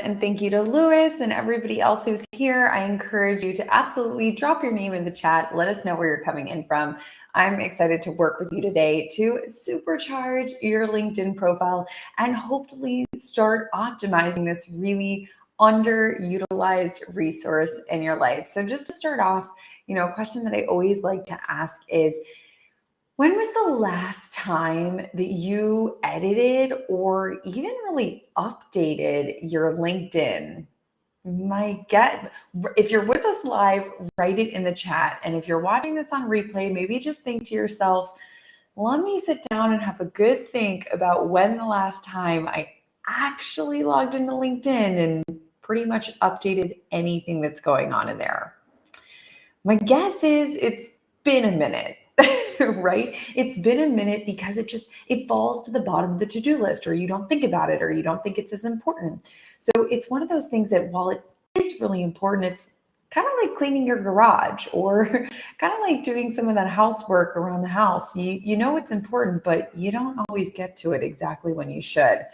And thank you to Lewis and everybody else who's here. I encourage you to absolutely drop your name in the chat. Let us know where you're coming in from. I'm excited to work with you today to supercharge your LinkedIn profile and hopefully start optimizing this really underutilized resource in your life. So just to start off, a question that I always like to ask is, when was the last time that you edited or even really updated your LinkedIn? If you're with us live, write it in the chat. And if you're watching this on replay, maybe just think to yourself, let me sit down and have a good think about when the last time I actually logged into LinkedIn and pretty much updated anything that's going on in there. My guess is it's been a minute. Right? It's been a minute because it falls to the bottom of the to-do list, or you don't think about it, or you don't think it's as important. So it's one of those things that while it is really important, it's kind of like cleaning your garage or kind of like doing some of that housework around the house. You know it's important, but you don't always get to it exactly when you should.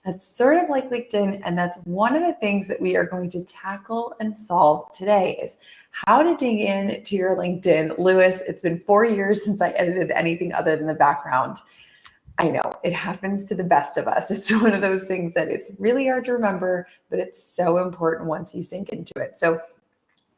That's sort of like LinkedIn, and that's one of the things that we are going to tackle and solve today is how to dig in to your LinkedIn. Lewis, it's been 4 years since I edited anything other than the background. I know it happens to the best of us. It's one of those things that it's really hard to remember, but it's so important once you sink into it. So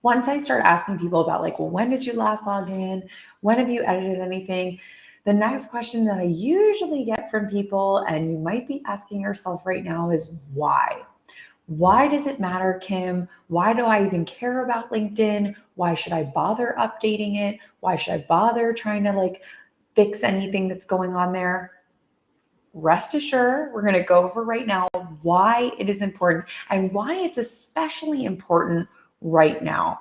once I start asking people about well, when did you last log in? When have you edited anything? The next question that I usually get from people, and you might be asking yourself right now, is why? Why does it matter, Kim? Why do I even care about LinkedIn? Why should I bother updating it? Why should I bother trying to fix anything that's going on there? Rest assured, we're going to go over right now why it is important and why it's especially important right now.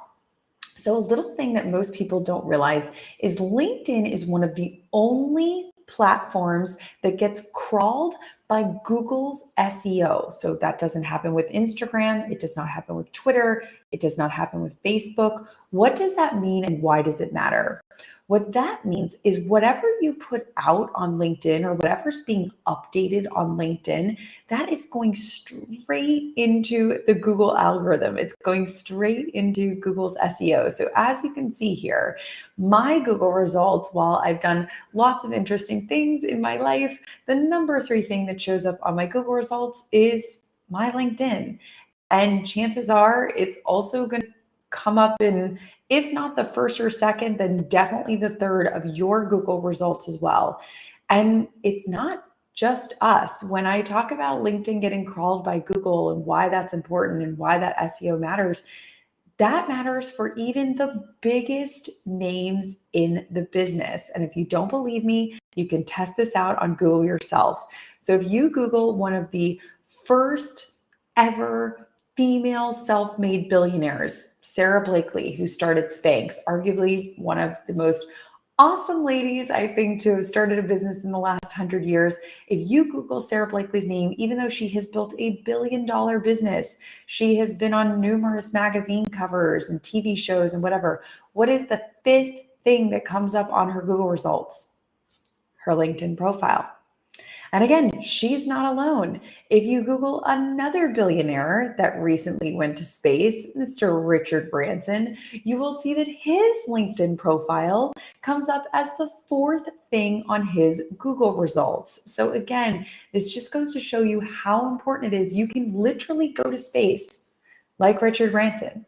So a little thing that most people don't realize is LinkedIn is one of the only platforms that gets crawled by Google's SEO. So that doesn't happen with Instagram. It does not happen with Twitter. It does not happen with Facebook. What does that mean and why does it matter? What that means is whatever you put out on LinkedIn or whatever's being updated on LinkedIn, that is going straight into the Google algorithm. It's going straight into Google's SEO. So as you can see here, my Google results, while I've done lots of interesting things in my life, the number 3 thing that shows up on my Google results is my LinkedIn. And chances are it's also going to come up in, if not the first or second, then definitely the third of your Google results as well. And it's not just us. When I talk about LinkedIn getting crawled by Google and why that's important and why that SEO matters, that matters for even the biggest names in the business. And if you don't believe me, you can test this out on Google yourself. So if you Google one of the first ever female self-made billionaires, Sarah Blakely, who started Spanx, arguably one of the most awesome ladies, I think, to have started a business in the last 100 years. If you Google Sarah Blakely's name, even though she has built a $1 billion business, she has been on numerous magazine covers and TV shows and whatever. What is the 5th thing that comes up on her Google results? Her LinkedIn profile. And again, she's not alone. If you Google another billionaire that recently went to space, Mr. Richard Branson, you will see that his LinkedIn profile comes up as the 4th thing on his Google results. So again, this just goes to show you how important it is. You can literally go to space like Richard Branson,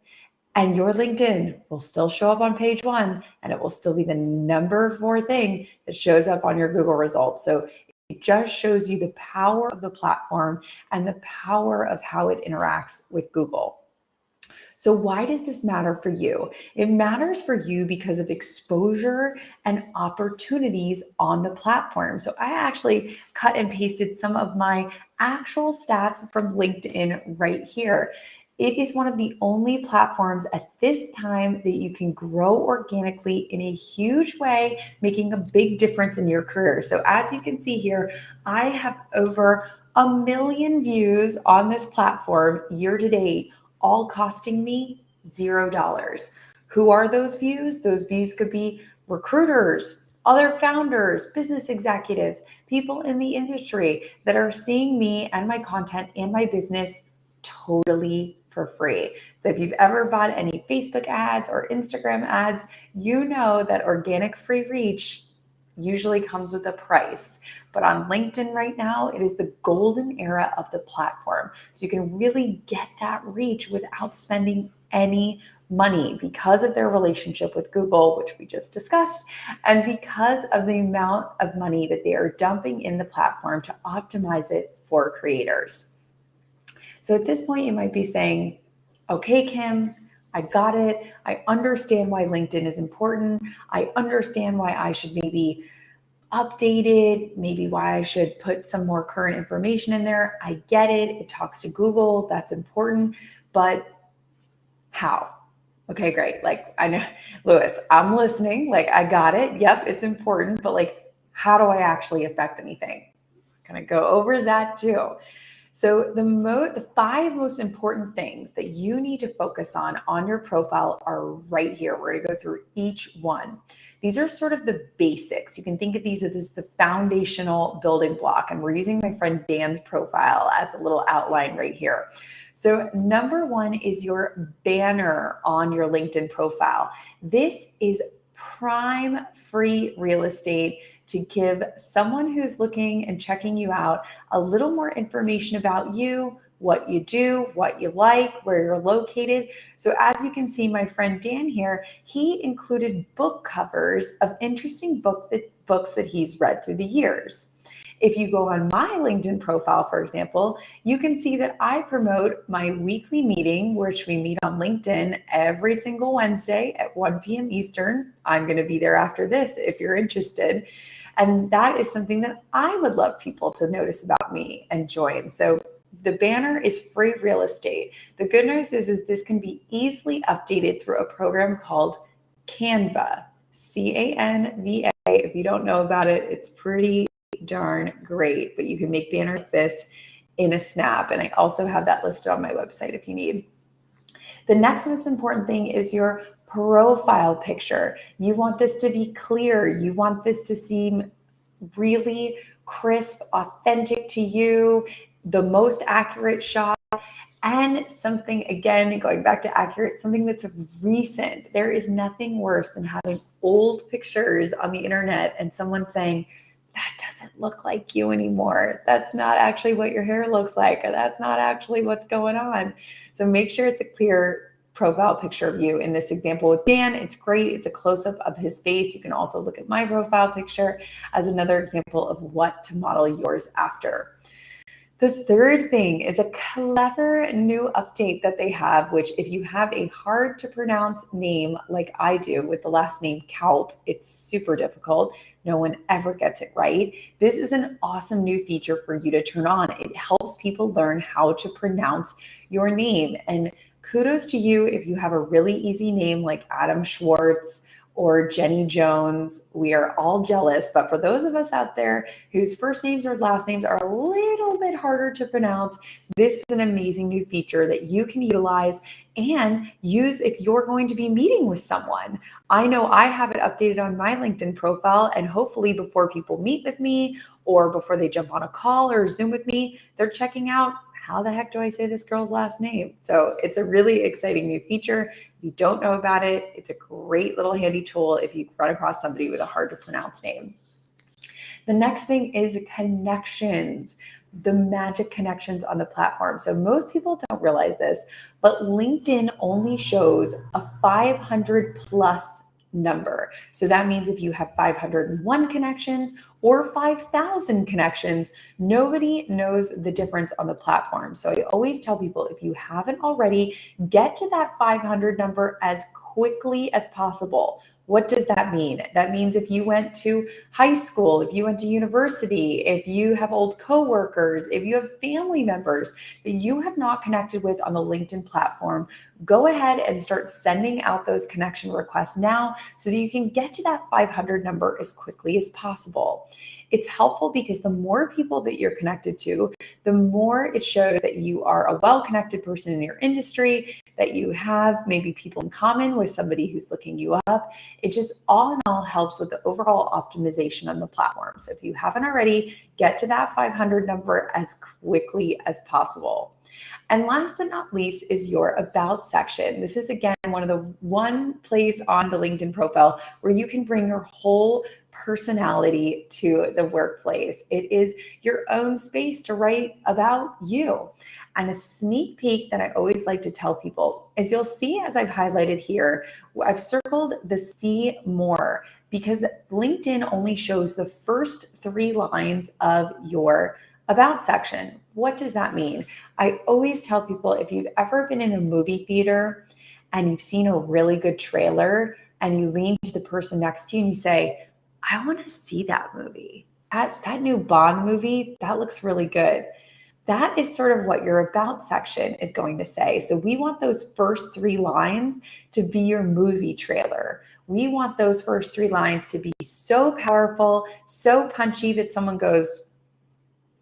and your LinkedIn will still show up on page 1, and it will still be the number 4 thing that shows up on your Google results. So it just shows you the power of the platform and the power of how it interacts with Google. So why does this matter for you? It matters for you because of exposure and opportunities on the platform. So I actually cut and pasted some of my actual stats from LinkedIn right here. It is one of the only platforms at this time that you can grow organically in a huge way, making a big difference in your career. So as you can see here, I have over 1 million views on this platform year to date, all costing me $0. Who are those views? Those views could be recruiters, other founders, business executives, people in the industry that are seeing me and my content and my business totally for free. So if you've ever bought any Facebook ads or Instagram ads, you know that organic free reach usually comes with a price. But on LinkedIn right now, it is the golden era of the platform. So you can really get that reach without spending any money because of their relationship with Google, which we just discussed, and because of the amount of money that they are dumping in the platform to optimize it for creators. So at this point, you might be saying, okay, Kim, I got it. I understand why LinkedIn is important. I understand why I should maybe update it, maybe why I should put some more current information in there. I get it. It talks to Google. That's important. But how? Okay, great. Like, I know, Lewis, I'm listening. Like, I got it. Yep, it's important. But like, how do I actually affect anything? I'm going to go over that too. So the 5 most important things that you need to focus on your profile are right here. We're going to go through each one. These are sort of the basics. You can think of these as the foundational building block. And we're using my friend Dan's profile as a little outline right here. So number 1 is your banner on your LinkedIn profile. This is prime free real estate to give someone who's looking and checking you out a little more information about you, what you do, what you like, where you're located. So as you can see, my friend Dan here, he included book covers of interesting books that he's read through the years. If you go on my LinkedIn profile, for example, you can see that I promote my weekly meeting, which we meet on LinkedIn every single Wednesday at 1 p.m. Eastern. I'm going to be there after this if you're interested. And that is something that I would love people to notice about me and join. So the banner is free real estate. The good news is this can be easily updated through a program called Canva, Canva. If you don't know about it, it's pretty darn great, but you can make banners like this in a snap. And I also have that listed on my website if you need. The next most important thing is your profile picture. You want this to be clear. You want this to seem really crisp, authentic to you, the most accurate shot, and something, again, going back to accurate, something that's recent. There is nothing worse than having old pictures on the internet and someone saying, that doesn't look like you anymore. That's not actually what your hair looks like. Or that's not actually what's going on. So make sure it's a clear profile picture of you. In this example with Dan, it's great. It's a close-up of his face. You can also look at my profile picture as another example of what to model yours after. The third thing is a clever new update that they have, which if you have a hard to pronounce name like I do with the last name Kaup, it's super difficult. No one ever gets it right. This is an awesome new feature for you to turn on. It helps people learn how to pronounce your name. And kudos to you if you have a really easy name like Adam Schwartz or Jenny Jones. We are all jealous, but for those of us out there whose first names or last names are a little bit harder to pronounce, this is an amazing new feature that you can utilize and use if you're going to be meeting with someone. I know I have it updated on my LinkedIn profile, and hopefully before people meet with me or before they jump on a call or Zoom with me, they're checking out, how the heck do I say this girl's last name? So it's a really exciting new feature. If you don't know about it, it's a great little handy tool if you run across somebody with a hard to pronounce name. The next thing is connections, the magic connections on the platform. So most people don't realize this, but LinkedIn only shows a 500 plus number. So that means if you have 501 connections or 5,000 connections, nobody knows the difference on the platform. So I always tell people, if you haven't already, get to that 500 number as quickly as possible. What does that mean? That means if you went to high school, if you went to university, if you have old coworkers, if you have family members that you have not connected with on the LinkedIn platform, go ahead and start sending out those connection requests now so that you can get to that 500 number as quickly as possible. It's helpful because the more people that you're connected to, the more it shows that you are a well-connected person in your industry, that you have maybe people in common with somebody who's looking you up. It just all in all helps with the overall optimization on the platform. So if you haven't already, get to that 500 number as quickly as possible. And last but not least is your About section. This is, again, one place on the LinkedIn profile where you can bring your whole personality to the workplace. It is your own space to write about you. And a sneak peek that I always like to tell people is, you'll see, as I've highlighted here, I've circled the see more, because LinkedIn only shows the first 3 lines of your About section. What does that mean? I always tell people, if you've ever been in a movie theater and you've seen a really good trailer and you lean to the person next to you and you say, I want to see that movie. That new Bond movie, that looks really good. That is sort of what your About section is going to say. So we want those first 3 lines to be your movie trailer. We want those first 3 lines to be so powerful, so punchy that someone goes,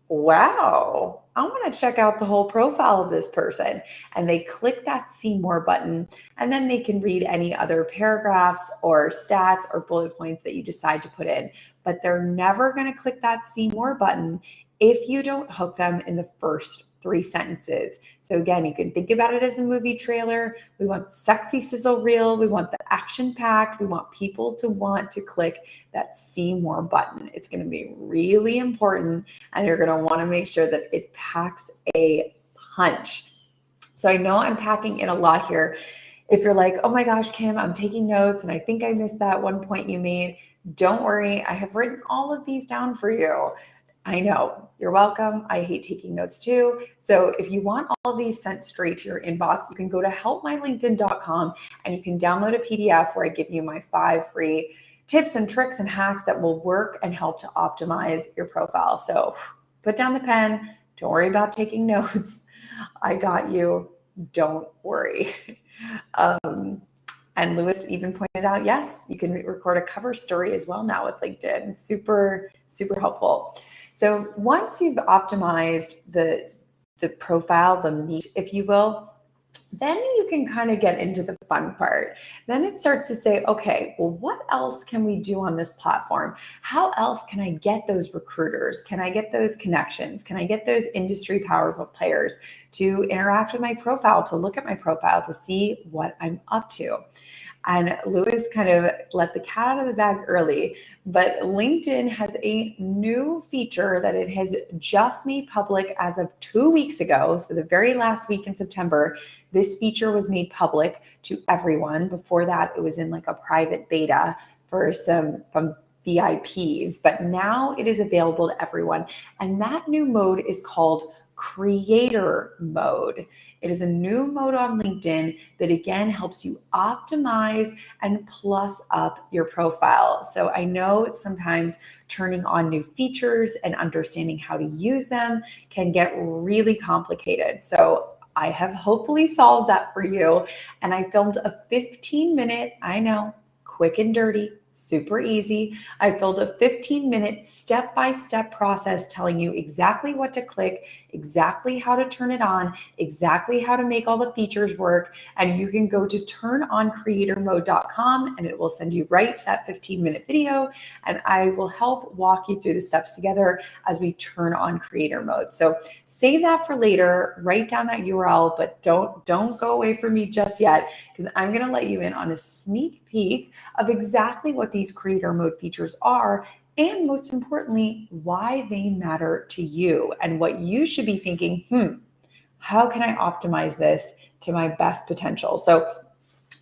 wow, I want to check out the whole profile of this person. And they click that see more button, and then they can read any other paragraphs or stats or bullet points that you decide to put in. But they're never going to click that see more button if you don't hook them in the first 3 sentences. So again, you can think about it as a movie trailer. We want sexy sizzle reel. We want the action packed. We want people to want to click that see more button. It's going to be really important, and you're going to want to make sure that it packs a punch. So I know I'm packing in a lot here. If you're like, oh my gosh, Kim, I'm taking notes and I think I missed that one point you made, don't worry. I have written all of these down for you. I know, you're welcome. I hate taking notes too. So if you want all of these sent straight to your inbox, you can go to helpmylinkedin.com and you can download a PDF where I give you my 5 free tips and tricks and hacks that will work and help to optimize your profile. So put down the pen. Don't worry about taking notes. I got you. Don't worry. And Lewis even pointed out, yes, you can record a cover story as well now with LinkedIn. Super, super helpful. So once you've optimized the profile, the meat, if you will, then you can kind of get into the fun part. Then it starts to say, okay, well, what else can we do on this platform? How else can I get those recruiters? Can I get those connections? Can I get those industry powerful players to interact with my profile, to look at my profile, to see what I'm up to? And Lewis kind of let the cat out of the bag early, but LinkedIn has a new feature that it has just made public as of 2 weeks ago. So the very last week in September, this feature was made public to everyone. Before that, it was in like a private beta for some from VIPs, but now it is available to everyone. And that new mode is called Creator Mode. It is a new mode on LinkedIn that again helps you optimize and plus up your profile. So I know sometimes turning on new features and understanding how to use them can get really complicated. So I have hopefully solved that for you. And I filmed a 15-minute, I know, quick and dirty, super easy. I filmed a 15-minute step-by-step process telling you exactly what to click, exactly how to turn it on, exactly how to make all the features work. And you can go to turnoncreatormode.com and it will send you right to that 15-minute video. And I will help walk you through the steps together as we turn on creator mode. So save that for later, write down that URL, but don't go away from me just yet, because I'm going to let you in on a sneak peek of exactly what these creator mode features are, and most importantly, why they matter to you and what you should be thinking, how can I optimize this to my best potential? So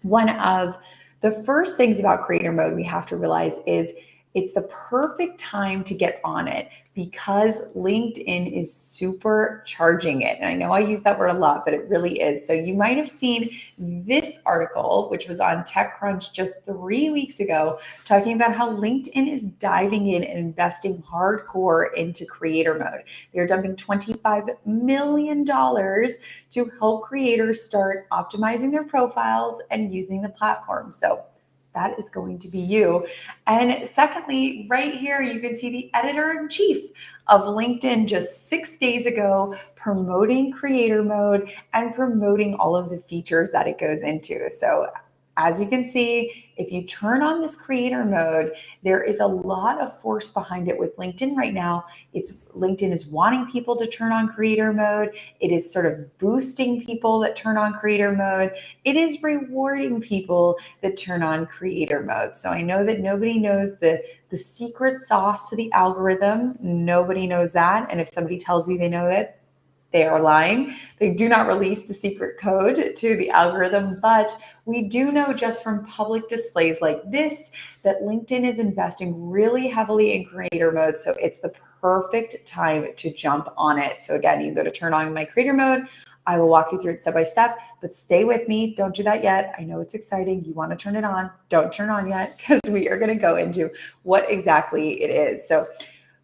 one of the first things about creator mode we have to realize is it's the perfect time to get on it because LinkedIn is supercharging it. And I know I use that word a lot, but it really is. So you might have seen this article, which was on TechCrunch just 3 weeks ago, talking about how LinkedIn is diving in and investing hardcore into creator mode. They're dumping $25 million to help creators start optimizing their profiles and using the platform. So that is going to be you. And secondly, right here, you can see the editor-in-chief of LinkedIn just 6 days ago promoting creator mode and promoting all of the features that it goes into. So as you can see, if you turn on this creator mode, there is a lot of force behind it with LinkedIn right now. LinkedIn is wanting people to turn on creator mode. It is sort of boosting people that turn on creator mode. It is rewarding people that turn on creator mode. So I know that nobody knows the secret sauce to the algorithm. Nobody knows that. And if somebody tells you they know it, they are lying. They do not release the secret code to the algorithm, but we do know just from public displays like this that LinkedIn is investing really heavily in creator mode. So it's the perfect time to jump on it. So again, you go to turn on my creator mode. I will walk you through it step by step, but stay with me. Don't do that yet. I know it's exciting. You want to turn it on. Don't turn on yet, because we are going to go into what exactly it is. So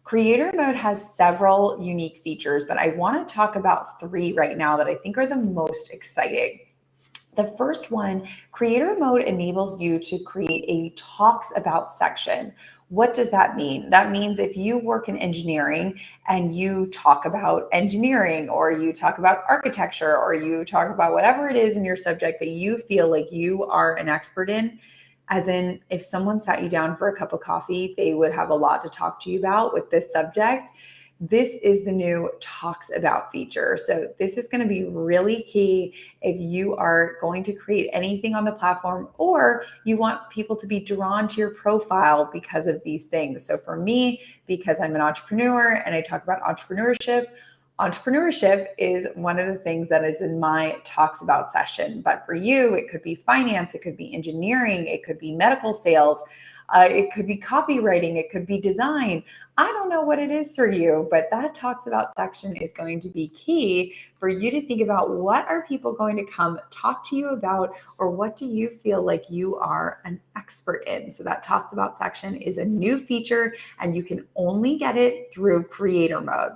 creator mode has several unique features, but I want to talk about 3 right now that I think are the most exciting. The first one, creator mode enables you to create a talks about section. What does that mean? That means if you work in engineering and you talk about engineering, or you talk about architecture, or you talk about whatever it is in your subject that you feel like you are an expert in, as in, if someone sat you down for a cup of coffee, they would have a lot to talk to you about with this subject. This is the new talks about feature. So this is going to be really key if you are going to create anything on the platform, or you want people to be drawn to your profile because of these things. So for me, because I'm an entrepreneur and I talk about entrepreneurship is one of the things that is in my talks about session. But for you, it could be finance, it could be engineering, it could be medical sales, it could be copywriting, it could be design. I don't know what it is for you, but that talks about section is going to be key for you to think about, what are people going to come talk to you about, or what do you feel like you are an expert in? So that talks about section is a new feature, and you can only get it through creator mode.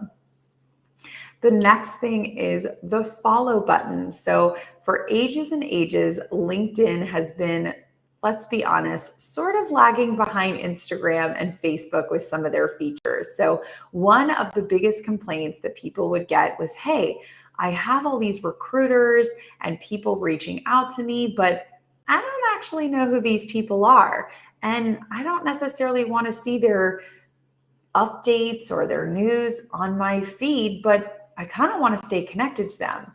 The next thing is the follow button. So for ages and ages, LinkedIn has been, let's be honest, sort of lagging behind Instagram and Facebook with some of their features. So one of the biggest complaints that people would get was, hey, I have all these recruiters and people reaching out to me, but I don't actually know who these people are. And I don't necessarily want to see their updates or their news on my feed, but I kind of want to stay connected to them.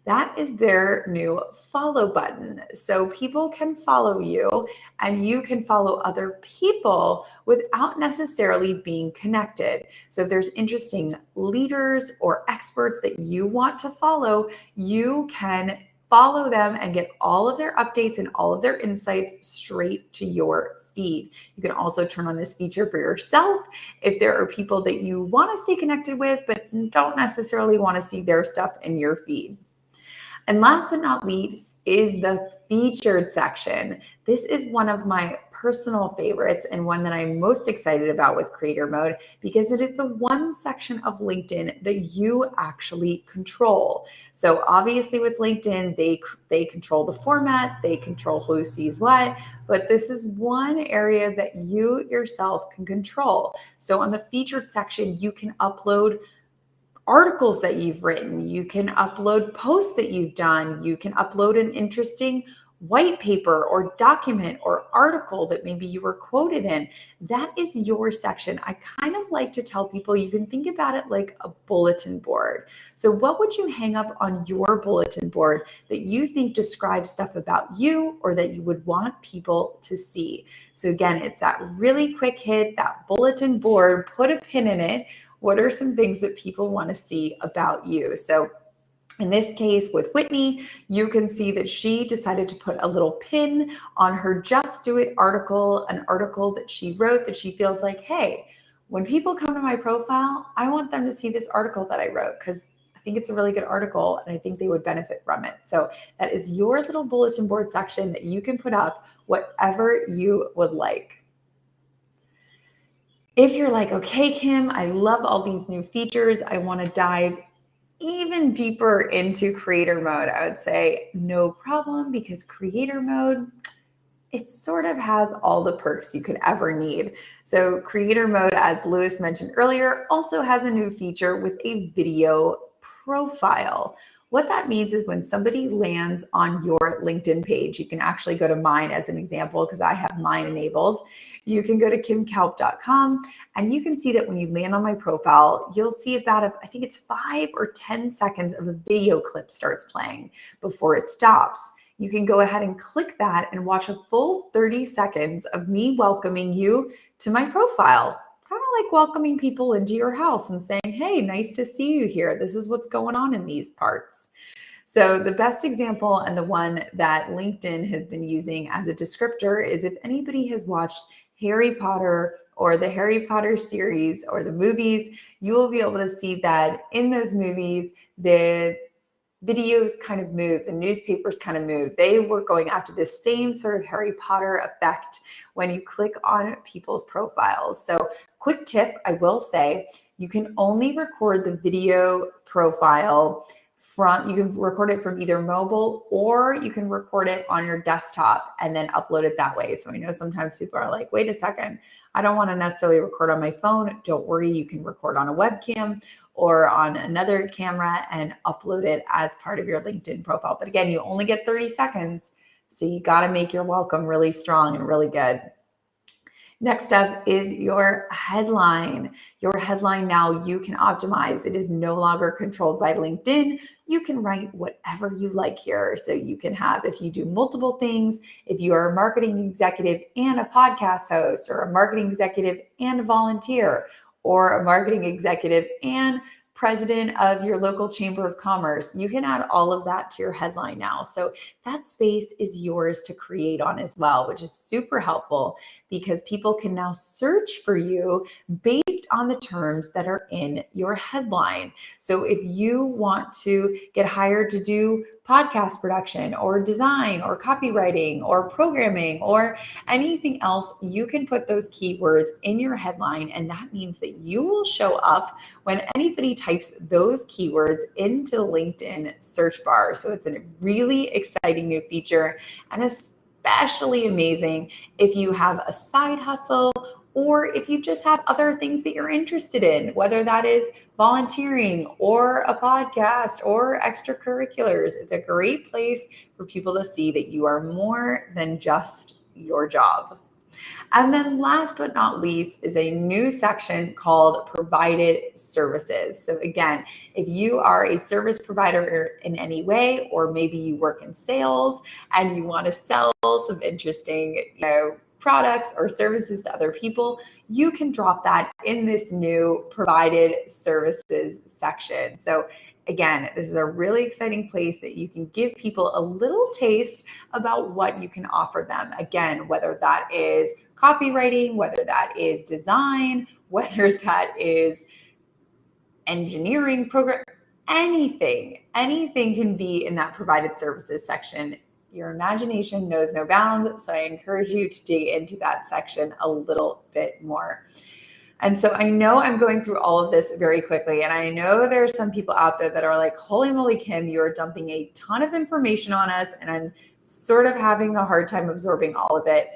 That is their new follow button. So people can follow you and you can follow other people without necessarily being connected. So if there's interesting leaders or experts that you want to follow, you can follow them and get all of their updates and all of their insights straight to your feed. You can also turn on this feature for yourself if there are people that you want to stay connected with, but don't necessarily want to see their stuff in your feed. And last but not least is the featured section. This is one of my personal favorites and one that I'm most excited about with creator mode, because it is the one section of LinkedIn that you actually control. So obviously with LinkedIn, they control the format, they control who sees what, but this is one area that you yourself can control. So on the featured section, you can upload articles that you've written, you can upload posts that you've done, you can upload an interesting white paper or document or article that maybe you were quoted in. That is your section. I kind of like to tell people you can think about it like a bulletin board. So what would you hang up on your bulletin board that you think describes stuff about you, or that you would want people to see? So again, it's that really quick hit, that bulletin board, put a pin in it. What are some things that people want to see about you? So in this case with Whitney, you can see that she decided to put a little pin on her Just Do It article, an article that she wrote that she feels like, hey, when people come to my profile, I want them to see this article that I wrote because I think it's a really good article and I think they would benefit from it. So that is your little bulletin board section that you can put up whatever you would like. If you're like, okay, Kim, I love all these new features, I want to dive even deeper into creator mode, I would say no problem, because creator mode, it sort of has all the perks you could ever need. So creator mode, as Lewis mentioned earlier, also has a new feature with a video profile. What that means is when somebody lands on your LinkedIn page, you can actually go to mine as an example because I have mine enabled. You can go to kimkalp.com and you can see that when you land on my profile, you'll see about, I think it's 5 or 10 seconds of a video clip starts playing before it stops. You can go ahead and click that and watch a full 30 seconds of me welcoming you to my profile. Kind of like welcoming people into your house and saying, hey, nice to see you here. This is what's going on in these parts. So the best example and the one that LinkedIn has been using as a descriptor is if anybody has watched Harry Potter or the Harry Potter series or the movies, you will be able to see that in those movies, the videos kind of moved, the newspapers kind of moved. They were going after the same sort of Harry Potter effect when you click on people's profiles. So quick tip, I will say, you can only record the video profile you can record it from either mobile or you can record it on your desktop and then upload it that way. So I know sometimes people are like, wait a second, I don't want to necessarily record on my phone. Don't worry, you can record on a webcam or on another camera and upload it as part of your LinkedIn profile. But again, you only get 30 seconds. So you got to make your welcome really strong and really good. Next up is your headline. Your headline now you can optimize. It is no longer controlled by LinkedIn. You can write whatever you like here. So you can have, if you do multiple things, if you are a marketing executive and a podcast host, or a marketing executive and a volunteer, or a marketing executive and president of your local chamber of commerce, you can add all of that to your headline now. So that space is yours to create on as well, which is super helpful because people can now search for you based on the terms that are in your headline. So if you want to get hired to do podcast production or design or copywriting or programming or anything else, you can put those keywords in your headline. And that means that you will show up when anybody types those keywords into the LinkedIn search bar. So it's a really exciting new feature and especially amazing if you have a side hustle or if you just have other things that you're interested in, whether that is volunteering or a podcast or extracurriculars. It's a great place for people to see that you are more than just your job. And then last but not least is a new section called provided services. So again, if you are a service provider in any way, or maybe you work in sales and you want to sell some interesting, products or services to other people, you can drop that in this new provided services section. So again, this is a really exciting place that you can give people a little taste about what you can offer them. Again, whether that is copywriting, whether that is design, whether that is engineering program, anything can be in that provided services section. Your imagination knows no bounds. So I encourage you to dig into that section a little bit more. And so I know I'm going through all of this very quickly. And I know there's some people out there that are like, holy moly, Kim, you're dumping a ton of information on us. And I'm sort of having a hard time absorbing all of it.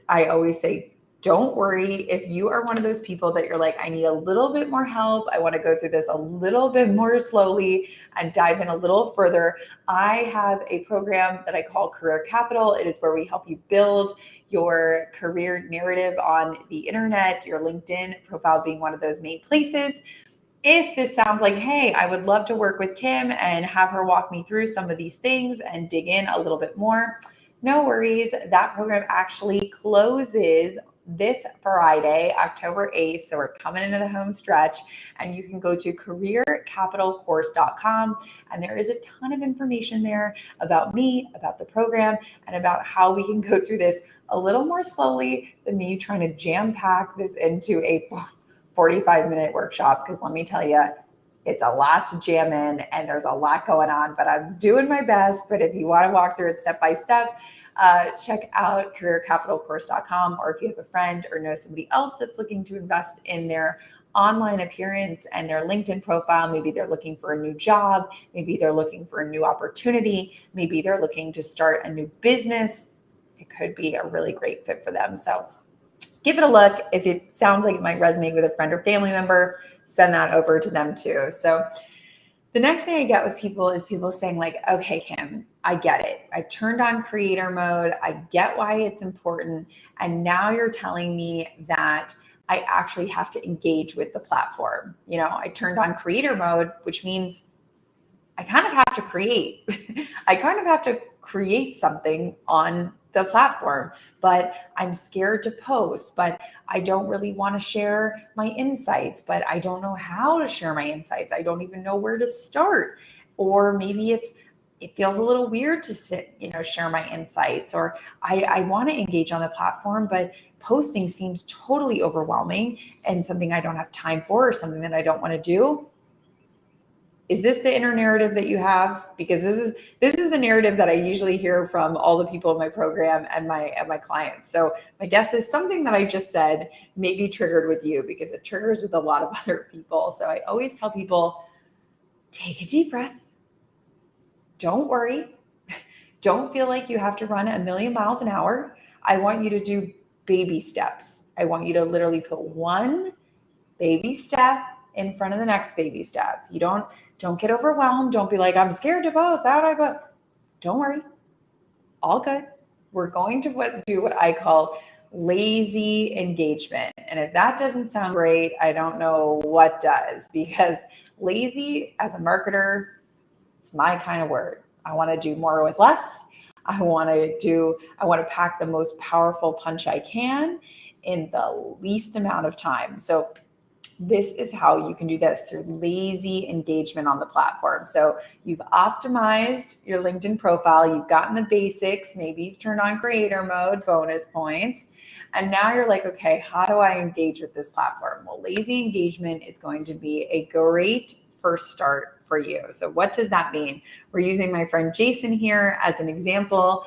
I always say, don't worry. If you are one of those people that you're like, I need a little bit more help, I want to go through this a little bit more slowly and dive in a little further, I have a program that I call Career Capital. It is where we help you build your career narrative on the internet, your LinkedIn profile being one of those main places. If this sounds like, hey, I would love to work with Kim and have her walk me through some of these things and dig in a little bit more, no worries. That program actually closes this Friday, October 8th. So we're coming into the home stretch, and you can go to careercapitalcourse.com. And there is a ton of information there about me, about the program, and about how we can go through this a little more slowly than me trying to jam pack this into a 45-minute workshop. Because let me tell you, it's a lot to jam in and there's a lot going on, but I'm doing my best. But if you want to walk through it step by step, check out careercapitalcourse.com. Or if you have a friend or know somebody else that's looking to invest in their online appearance and their LinkedIn profile, maybe they're looking for a new job, maybe they're looking for a new opportunity, maybe they're looking to start a new business, it could be a really great fit for them. So give it a look. If it sounds like it might resonate with a friend or family member, send that over to them too. So The next thing I get with people is people saying like, okay, Kim, I get it. I've turned on creator mode. I get why it's important. And now you're telling me that I actually have to engage with the platform. I turned on creator mode, which means I kind of have to create. I kind of have to create something on the platform, but I'm scared to post, but I don't really want to share my insights, but I don't know how to share my insights. I don't even know where to start. Or maybe it feels a little weird to share my insights, or I want to engage on the platform, but posting seems totally overwhelming and something I don't have time for, or something that I don't want to do. Is this the inner narrative that you have? Because this is the narrative that I usually hear from all the people in my program and my clients. So my guess is something that I just said may be triggered with you, because it triggers with a lot of other people. So I always tell people, take a deep breath. Don't worry. Don't feel like you have to run 1,000,000 miles an hour. I want you to do baby steps. I want you to literally put one baby step in front of the next baby step. You don't get overwhelmed. Don't be like, I'm scared to post. How do I post? Don't worry. All good. We're going to do what I call lazy engagement. And if that doesn't sound great, I don't know what does, because lazy as a marketer, it's my kind of word. I want to do more with less. I want to pack the most powerful punch I can in the least amount of time. So this is how you can do this, through lazy engagement on the platform. So you've optimized your LinkedIn profile, you've gotten the basics, maybe you've turned on creator mode, bonus points, and now you're like, okay, how do I engage with this platform? Well, lazy engagement is going to be a great first start for you. So what does that mean? We're using my friend Jason here as an example.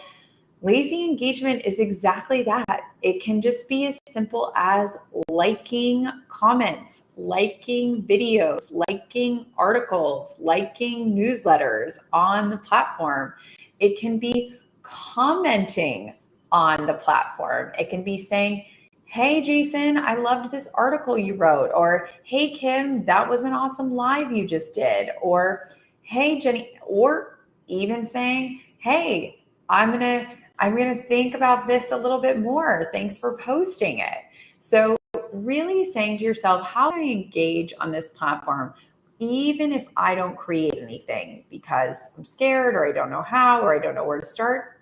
Lazy engagement is exactly that. It can just be as simple as liking comments, liking videos, liking articles, liking newsletters on the platform. It can be commenting on the platform. It can be saying, hey, Jason, I loved this article you wrote. Or, hey, Kim, that was an awesome live you just did. Or, hey, Jenny, or even saying, hey, I'm going to think about this a little bit more. Thanks for posting it. So really saying to yourself, how do I engage on this platform, even if I don't create anything because I'm scared, or I don't know how, or I don't know where to start?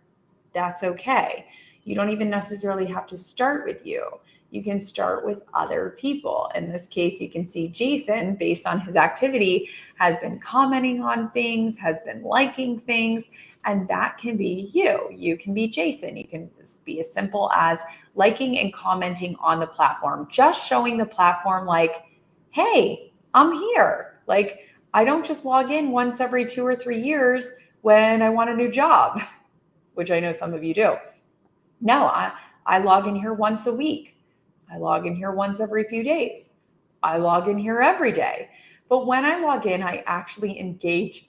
That's okay. You don't even necessarily have to start with you. You can start with other people. In this case, you can see Jason, based on his activity, has been commenting on things, has been liking things, and that can be you. You can be Jason. You can be as simple as liking and commenting on the platform, just showing the platform like, hey, I'm here. Like, I don't just log in once every 2 or 3 years when I want a new job, which I know some of you do. No, I log in here once a week. I log in here once every few days. I log in here every day. But when I log in, I actually engage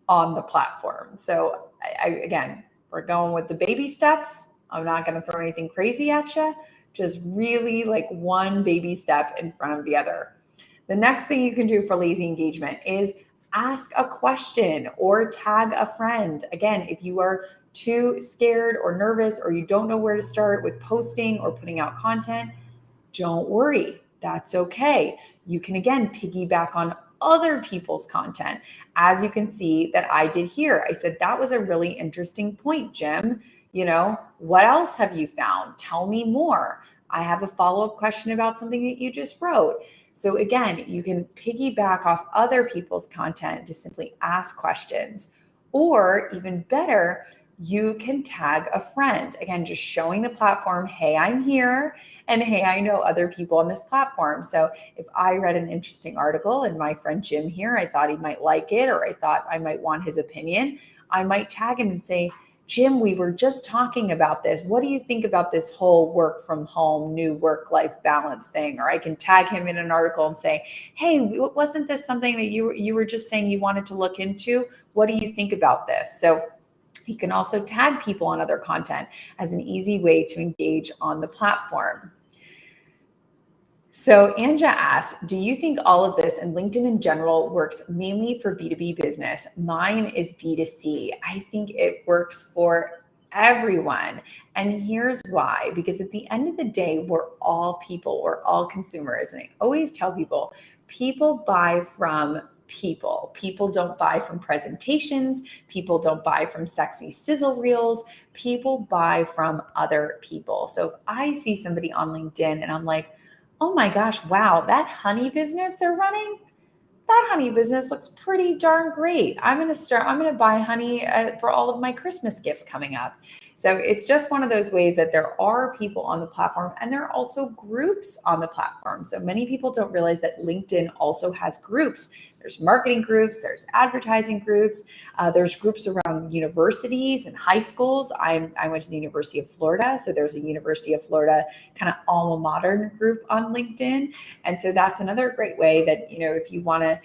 on the platform. So again, we're going with the baby steps. I'm not going to throw anything crazy at you. Just really like one baby step in front of the other. The next thing you can do for lazy engagement is ask a question or tag a friend. Again, if you are too scared or nervous, or you don't know where to start with posting or putting out content, don't worry. That's okay. You can again piggyback on other people's content, as you can see that I did here. I said, that was a really interesting point, Jim. What else have you found? Tell me more. I have a follow-up question about something that you just wrote. So again, you can piggyback off other people's content to simply ask questions. Or even better, you can tag a friend. Again, just showing the platform, hey, I'm here, and hey, I know other people on this platform. So if I read an interesting article and my friend Jim here, I thought he might like it, or I thought I might want his opinion, I might tag him and say, Jim, we were just talking about this. What do you think about this whole work from home, new work-life balance thing? Or I can tag him in an article and say, hey, wasn't this something that you were just saying you wanted to look into? What do you think about this? So you can also tag people on other content as an easy way to engage on the platform. So Anja asks, do you think all of this and LinkedIn in general works mainly for B2B business? Mine is B2C. I think it works for everyone. And here's why, because at the end of the day, we're all people, we're all consumers. And I always tell people, people buy from people. People don't buy from presentations. People don't buy from sexy sizzle reels. People buy from other people. So if I see somebody on LinkedIn and I'm like, oh my gosh, wow, that honey business they're running, that honey business looks pretty darn great. I'm going to buy honey for all of my Christmas gifts coming up. So it's just one of those ways that there are people on the platform and there are also groups on the platform. So many people don't realize that LinkedIn also has groups. There's marketing groups, there's advertising groups, there's groups around universities and high schools. I went to the University of Florida, so there's a University of Florida kind of alma mater group on LinkedIn. And so that's another great way that, if you want to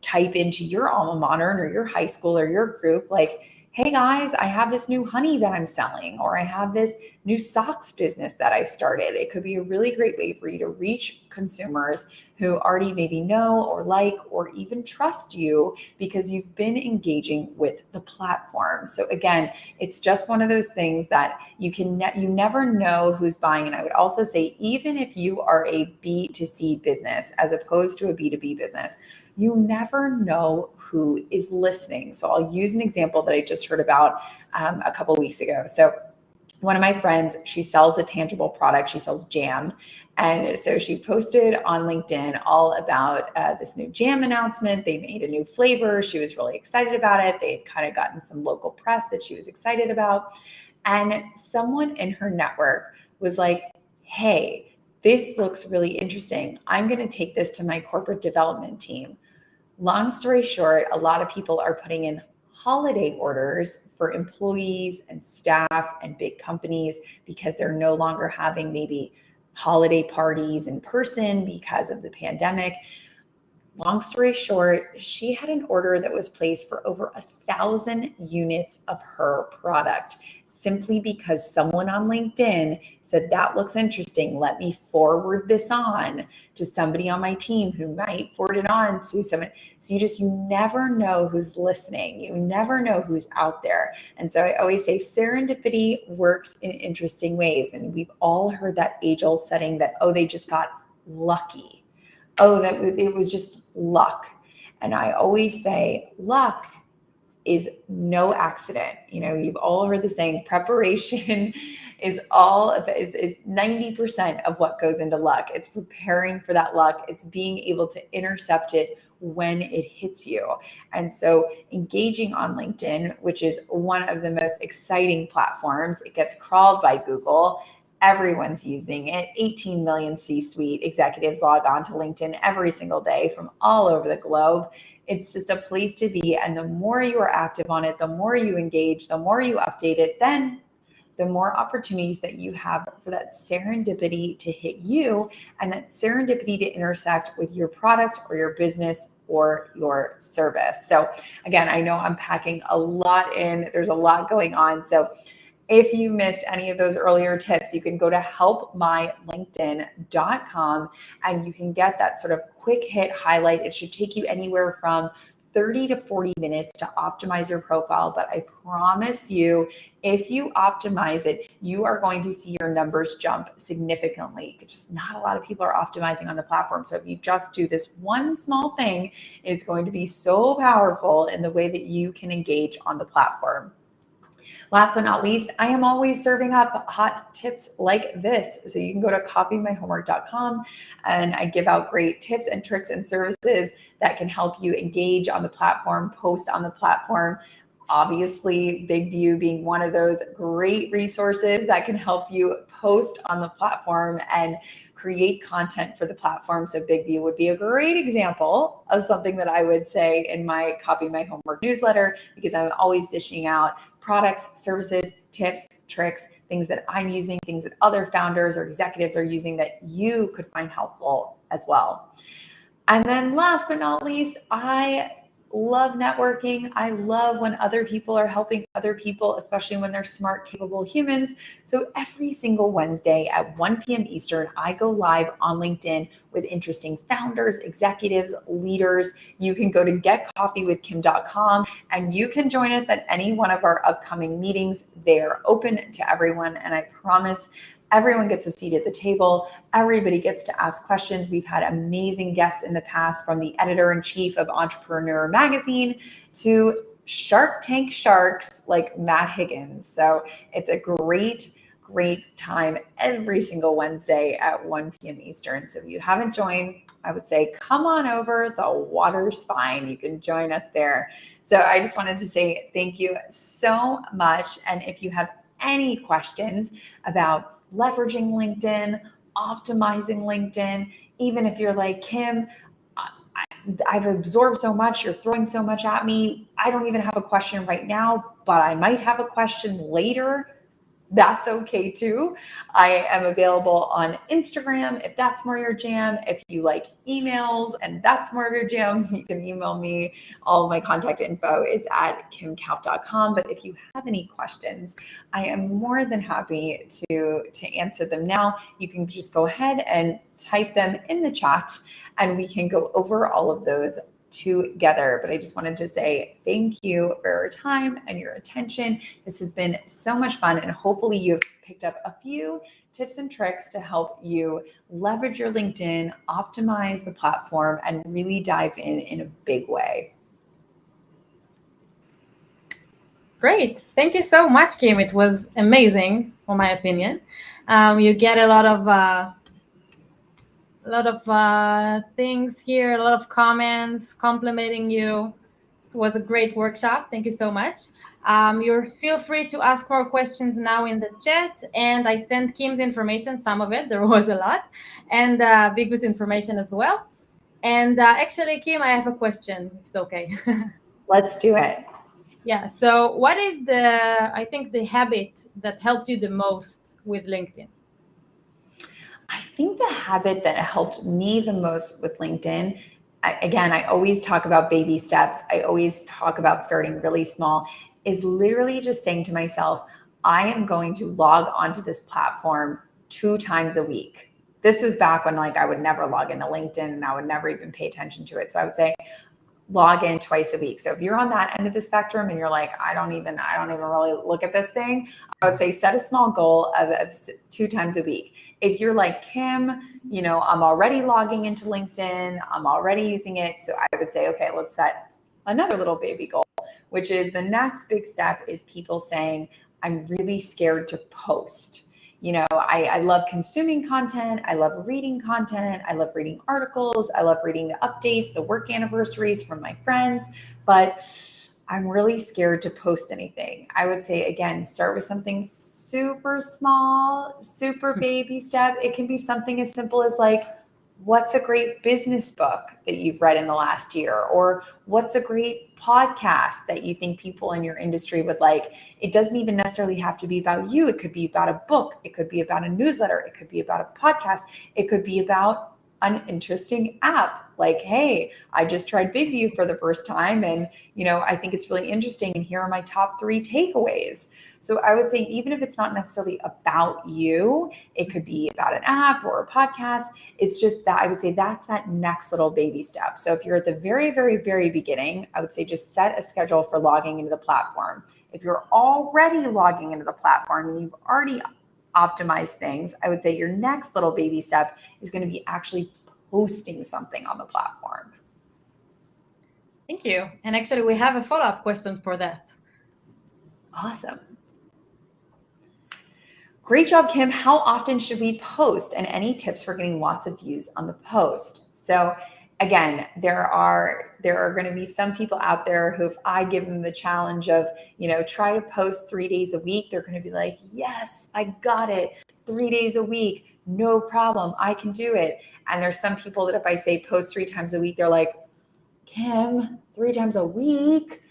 type into your alma mater or your high school or your group, like, hey guys, I have this new honey that I'm selling, or I have this new socks business that I started. It could be a really great way for you to reach consumers who already maybe know or like or even trust you because you've been engaging with the platform. So again, it's just one of those things that you never know who's buying. And I would also say, even if you are a B2C business as opposed to a B2B business, you never know who is listening. So I'll use an example that I just heard about a couple of weeks ago. So one of my friends, she sells a tangible product. She sells jam. And so she posted on LinkedIn all about this new jam announcement. They made a new flavor. She was really excited about it. They had kind of gotten some local press that she was excited about. And someone in her network was like, hey, this looks really interesting. I'm going to take this to my corporate development team. Long story short, a lot of people are putting in holiday orders for employees and staff and big companies because they're no longer having maybe holiday parties in person because of the pandemic. Long story short, she had an order that was placed for over 1,000 units of her product simply because someone on LinkedIn said, that looks interesting. Let me forward this on to somebody on my team who might forward it on to someone. So you never know who's listening. You never know who's out there. And so I always say serendipity works in interesting ways. And we've all heard that age-old setting that, oh, they just got lucky. Oh, that it was just luck. And I always say luck is no accident. You've all heard the saying, preparation is 90% of what goes into luck. It's preparing for that luck. It's being able to intercept it when it hits you. And so engaging on LinkedIn, which is one of the most exciting platforms, it gets crawled by Google. Everyone's using it. 18 million C-suite executives log on to LinkedIn every single day from all over the globe. It's just a place to be. And the more you are active on it, the more you engage, the more you update it, then the more opportunities that you have for that serendipity to hit you and that serendipity to intersect with your product or your business or your service. So again, I know I'm packing a lot in. There's a lot going on. So if you missed any of those earlier tips, you can go to helpmylinkedin.com and you can get that sort of quick hit highlight. It should take you anywhere from 30 to 40 minutes to optimize your profile. But I promise you, if you optimize it, you are going to see your numbers jump significantly. Just not a lot of people are optimizing on the platform. So if you just do this one small thing, it's going to be so powerful in the way that you can engage on the platform. Last but not least, I am always serving up hot tips like this. So you can go to copymyhomework.com and I give out great tips and tricks and services that can help you engage on the platform, post on the platform. Obviously, Big View being one of those great resources that can help you post on the platform and create content for the platform. So Big View would be a great example of something that I would say in my Copy My Homework newsletter, because I'm always dishing out products, services, tips, tricks, things that I'm using, things that other founders or executives are using that you could find helpful as well. And then last but not least, I love networking. I love when other people are helping other people, especially when they're smart, capable humans. So every single Wednesday at 1 p.m. Eastern, I go live on LinkedIn with interesting founders, executives, leaders. You can go to getcoffeewithkim.com and you can join us at any one of our upcoming meetings. They're open to everyone. And I promise everyone gets a seat at the table. Everybody gets to ask questions. We've had amazing guests in the past, from the editor-in-chief of Entrepreneur Magazine to Shark Tank sharks like Matt Higgins. So it's a great time every single Wednesday at 1 p.m. Eastern. So if you haven't joined, I would say come on over. The water's fine. You can join us there. So I just wanted to say thank you so much. And if you have any questions about leveraging LinkedIn, optimizing LinkedIn, even if you're like, Kim, I've absorbed so much, you're throwing so much at me, I don't even have a question right now, but I might have a question later. That's okay too. I am available on Instagram if that's more your jam. If you like emails and that's more of your jam, you can email me. All of my contact info is at kimkalf.com. But if you have any questions, I am more than happy to answer them now. You can just go ahead and type them in the chat and we can go over all of those together. But I just wanted to say thank you for your time and your attention. This has been so much fun, and hopefully you've picked up a few tips and tricks to help you leverage your LinkedIn, optimize the platform, and really dive in a big way. Great. Thank you so much, Kim. It was amazing, for my opinion. You get a lot of things here, a lot of comments complimenting you. It was a great workshop. Thank you so much. You feel free to ask more questions now in the chat, and I sent Kim's information, some of it, there was a lot, and Bigu's information as well. And actually, Kim, I have a question, if it's okay. Let's do it. Yeah, so what is the habit that helped you the most with LinkedIn? I think the habit that helped me the most with LinkedIn, I always talk about baby steps. I always talk about starting really small, is literally just saying to myself, I am going to log onto this platform 2 times a week. This was back when I would never log into LinkedIn and I would never even pay attention to it. So I would say log in twice a week. So if you're on that end of the spectrum and you're like, I don't even really look at this thing, I would say set a small goal of 2 times a week. If you're like, Kim, I'm already logging into LinkedIn, I'm already using it. So I would say, okay, let's set another little baby goal, which is the next big step is people saying, I'm really scared to post. I love consuming content. I love reading content. I love reading articles. I love reading the updates, the work anniversaries from my friends, but I'm really scared to post anything. I would say, again, start with something super small, super baby step. It can be something as simple as what's a great business book that you've read in the last year? Or what's a great podcast that you think people in your industry would like? It doesn't even necessarily have to be about you. It could be about a book. It could be about a newsletter. It could be about a podcast. It could be about an interesting app. Like, hey, I just tried Big View for the first time. And, I think it's really interesting. And here are my top 3 takeaways. So I would say, even if it's not necessarily about you, it could be about an app or a podcast. It's just that I would say that's that next little baby step. So if you're at the very, very, very beginning, I would say just set a schedule for logging into the platform. If you're already logging into the platform and you've already optimized things, I would say your next little baby step is going to be actually posting something on the platform. Thank you. And actually, we have a follow-up question for that. Awesome. Great job, Kim. How often should we post, and any tips for getting lots of views on the post? So again, there are going to be some people out there who, if I give them the challenge of, try to post 3 days a week, they're going to be like, yes, I got it. 3 days a week, no problem. I can do it. And there's some people that if I say post 3 times a week, they're like, Kim, 3 times a week?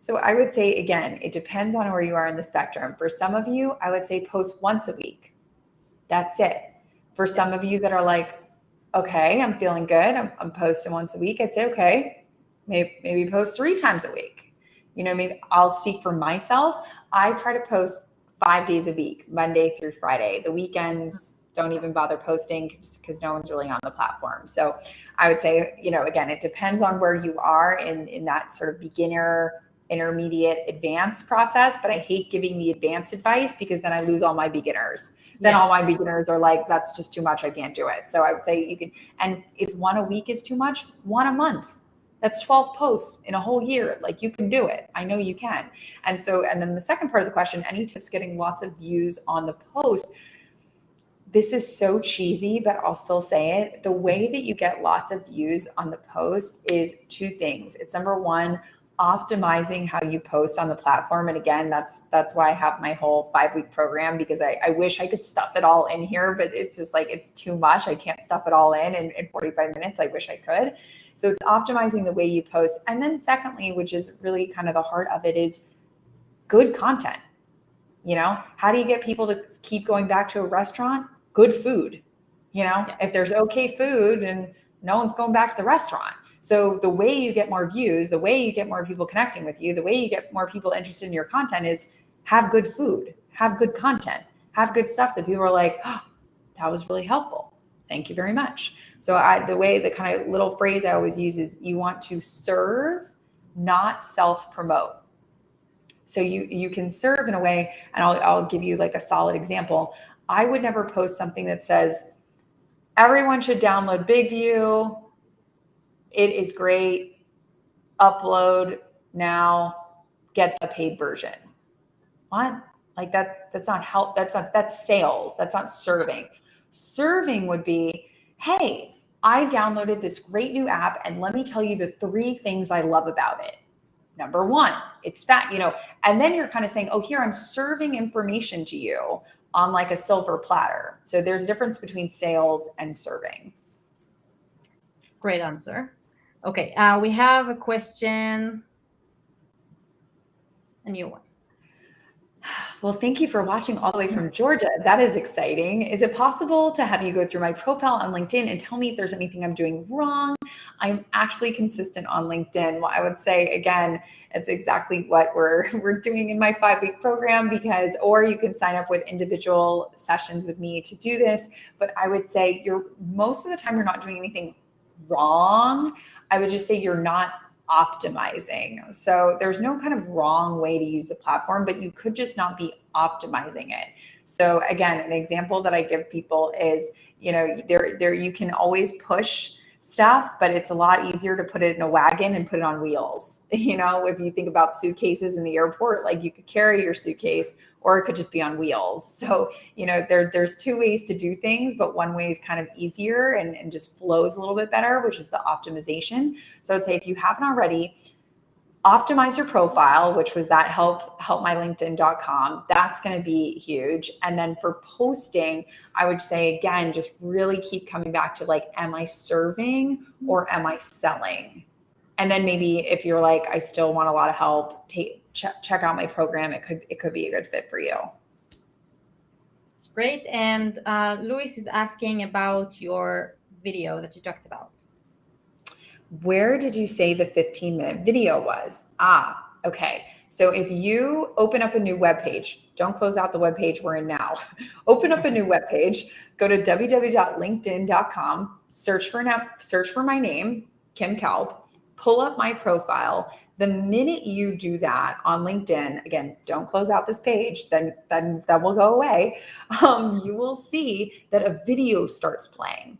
So I would say, again, it depends on where you are in the spectrum. For some of you, I would say post once a week. That's it. For some of you that are like, okay, I'm feeling good, I'm posting once a week, I'd say, okay, maybe post 3 times a week. Maybe I'll speak for myself. I try to post 5 days a week, Monday through Friday. The weekends, don't even bother posting because no one's really on the platform. So I would say, again, it depends on where you are in that sort of beginner, intermediate, advanced process. But I hate giving the advanced advice because then I lose all my beginners. Then all my beginners are like, that's just too much. I can't do it. So I would say you can, and if 1 a week is too much, 1 a month. That's 12 posts in a whole year. Like, you can do it. I know you can. And then the second part of the question, any tips getting lots of views on the post? This is so cheesy, but I'll still say it. The way that you get lots of views on the post is 2 things. It's number 1, optimizing how you post on the platform. And again, that's why I have my whole 5-week program, because I wish I could stuff it all in here, but it's just like, it's too much. I can't stuff it all in 45 minutes. I wish I could. So it's optimizing the way you post. And then secondly, which is really kind of the heart of it, is good content. How do you get people to keep going back to a restaurant? Good food. If there's okay food, and no one's going back to the restaurant. So the way you get more views, the way you get more people connecting with you, the way you get more people interested in your content is have good food, have good content, have good stuff that people are like, oh, that was really helpful. Thank you very much. So the kind of little phrase I always use is, you want to serve, not self-promote. So you can serve in a way, and I'll give you like a solid example. I would never post something that says, everyone should download Big View. It is great. Upload now. Get the paid version. What? Like that's not help. That's sales. That's not serving. Serving would be, hey, I downloaded this great new app, and let me tell you the 3 things I love about it. Number 1, it's fat, and then you're kind of saying, oh, here, I'm serving information to you on like a silver platter. So there's a difference between sales and serving. Great answer. Okay, we have a question, a new one. Well, thank you for watching all the way from Georgia. That is exciting. Is it possible to have you go through my profile on LinkedIn and tell me if there's anything I'm doing wrong? I'm actually consistent on LinkedIn. Well, I would say, again, it's exactly what we're doing in my 5-week program, or you can sign up with individual sessions with me to do this. But I would say most of the time you're not doing anything wrong. I would just say you're not optimizing. So there's no kind of wrong way to use the platform, but you could just not be optimizing it. So again, an example that I give people is, there you can always push stuff, but it's a lot easier to put it in a wagon and put it on wheels. If you think about suitcases in the airport, like, you could carry your suitcase, or it could just be on wheels. So, there's 2 ways to do things, but one way is kind of easier and just flows a little bit better, which is the optimization. So I'd say, if you haven't already, optimize your profile, which was that helpmylinkedin.com. That's going to be huge. And then for posting, I would say, again, just really keep coming back to like, am I serving or am I selling? And then maybe if you're like, I still want a lot of help, check out my program. It could be a good fit for you. Great. And Luis is asking about your video that you talked about. Where did you say the 15-minute video was? Okay. So if you open up a new web page, don't close out the web page we're in now. Open up a new web page, go to www.linkedin.com, search for my name, Kim Kelp, pull up my profile. The minute you do that on LinkedIn, again, don't close out this page, then that will go away. You will see that a video starts playing.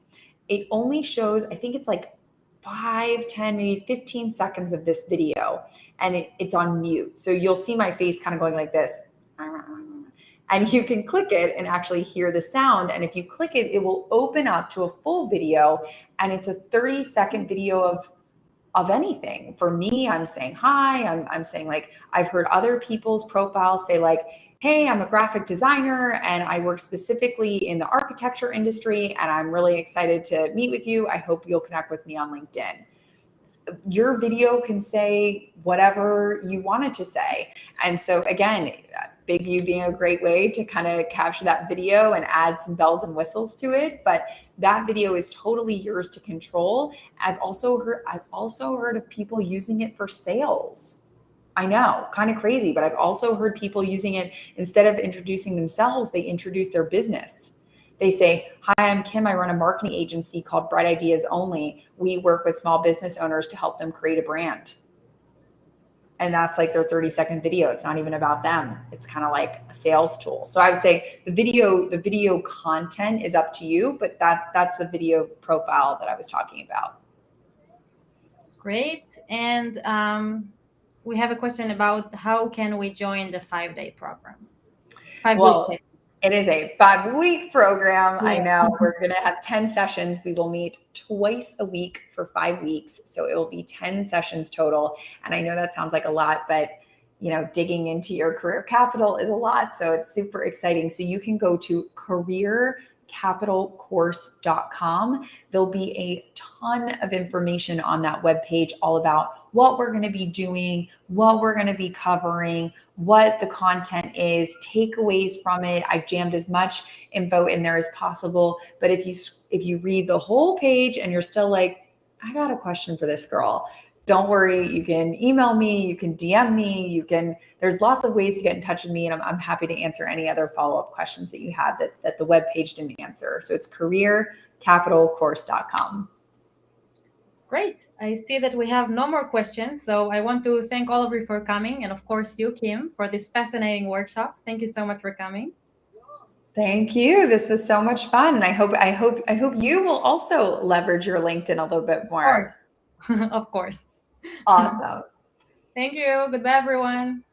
It only shows, I think it's like 5, 10, maybe 15 seconds of this video, and it's on mute. So you'll see my face kind of going like this. And you can click it and actually hear the sound. And if you click it, it will open up to a full video, and it's a 30-second video of anything. For me, I'm saying hi. I'm saying, like, I've heard other people's profiles say like, hey, I'm a graphic designer and I work specifically in the architecture industry, and I'm really excited to meet with you. I hope you'll connect with me on LinkedIn. Your video can say whatever you want it to say. And so again, Big U being a great way to kind of capture that video and add some bells and whistles to it. But that video is totally yours to control. I've also heard of people using it for sales. I know, kind of crazy, but I've also heard people using it instead of introducing themselves, they introduce their business. They say, hi, I'm Kim. I run a marketing agency called Bright Ideas Only. We work with small business owners to help them create a brand. And that's like their 30-second video. It's not even about them. It's kind of like a sales tool. So I would say the video content is up to you, but that's the video profile that I was talking about. Great. And we have a question about how can we join the 5-day program? 5 weeks. It is a 5-week program. Yeah. I know we're going to have 10 sessions. We will meet twice a week for 5 weeks. So it will be 10 sessions total. And I know that sounds like a lot, but digging into your career capital is a lot. So it's super exciting. So you can go to careercapitalcourse.com. There'll be a ton of information on that webpage all about what we're going to be doing, what we're going to be covering, what the content is, takeaways from it. I've jammed as much info in there as possible. But if you read the whole page and you're still like, I got a question for this girl, don't worry. You can email me, you can DM me, there's lots of ways to get in touch with me, and I'm happy to answer any other follow-up questions that you have that the webpage didn't answer. So it's careercapitalcourse.com. Great. I see that we have no more questions. So I want to thank all of you for coming. And of course, you, Kim, for this fascinating workshop. Thank you so much for coming. Thank you. This was so much fun. And I hope you will also leverage your LinkedIn a little bit more. Of course. Awesome. Thank you. Goodbye, everyone.